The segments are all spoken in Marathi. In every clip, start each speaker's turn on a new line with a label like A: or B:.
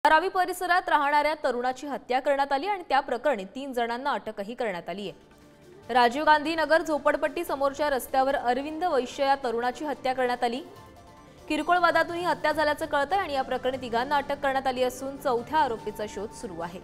A: धारावी परिसरात राहणाऱ्या तरुणाची हत्या करण्यात आली आणि त्या प्रकरणी 3 जणांना अटकही करण्यात आली आहे। राजीव गांधी नगर झोपडपट्टी समोरच्या रस्त्यावर अरविंद वैश्य या तरुणाची हत्या करण्यात आली। किरकोळ वादातून ही हत्या झाल्याचं कळतंय आणि या प्रकरणी 3 अटक करण्यात आली असून चौथ्या आरोपीचा शोध सुरू आहे।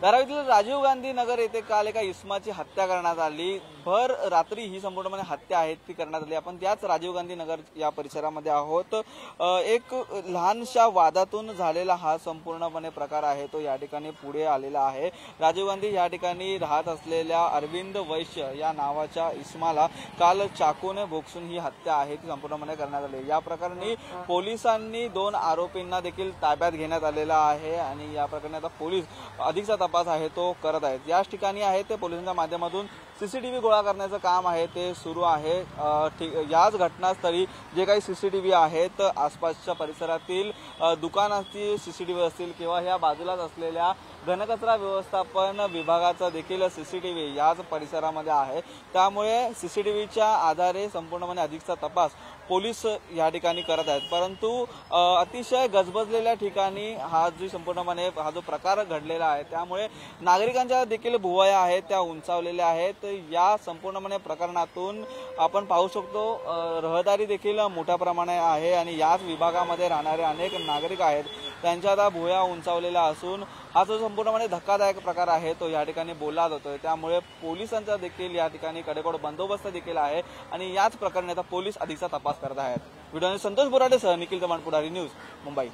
B: धारावीतील राजीव गांधी नगर येथे काल एका इसमाची हत्या करण्यात आली। भर रात्री ही संपूर्णपणे हत्या आहे ती करण्यात आली। आपण त्याच राजीव गांधी नगर या परिसरामध्ये आहोत। एक लहानशा वादातून झालेला हा संपूर्णपणे प्रकार आहे तो या ठिकाणी पुढे आलेला आहे। राजीव गांधी या ठिकाणी राहत असलेल्या अरविंद वैश्य या नावाच्या इसमाला काल चाकूने भोगसून ही हत्या आहे ती संपूर्णपणे करण्यात आली। या प्रकरणी पोलिसांनी 2 आरोपींना देखील ताब्यात घेण्यात आलेला आहे आणि या प्रकरणी आता पोलीस अधिकचा तपास आहे तो करत आहेत। याच ठिकाणी आहे ते पोलिसांच्या माध्यमातून सीसीटीव्ही गोळा करण्याचं काम आहे ते सुरू आहे। याच घटनास्थळी जे काही सीसीटीव्ही आहेत आसपासच्या परिसरातील दुकानातील सीसीटीव्ही असतील किंवा ह्या बाजूलाच असलेल्या घनकचरा व्यवस्थापन विभागाचा देखील सीसीटीव्ही याच परिसरामध्ये आहे। त्यामुळे सीसीटीव्हीच्या आधारे संपूर्णपणे अधिकचा तपास पोलीस या ठिकाणी करत आहेत। परंतु अतिशय गजबजलेल्या ठिकाणी हा जो प्रकार घडलेला आहे त्यामुळे नागरिकांच्या देखील भुवया आहेत त्या उंचावलेल्या आहेत। या संपूर्णपणे प्रकरणातून आपण पाहू शकतो रहदारी देखील मोठ्या प्रमाणात आहे आणि याच विभागामध्ये राहणारे अनेक नागरिक आहेत त्यांच्या आता भुवया उंचावलेल्या असून हा जो संपूर्णपणे धक्कादायक प्रकार आहे तो या ठिकाणी बोलला जातोय। त्यामुळे पोलिसांचा देखील या ठिकाणी कडेकोट बंदोबस्त देखील आहे आणि याच प्रकरणी आता पोलीस अधिकचा तपास करत आहेत। व्हिडिओ संतोष बोराडेसह निखिल चव्हाण, पुढारी न्यूज, मुंबई।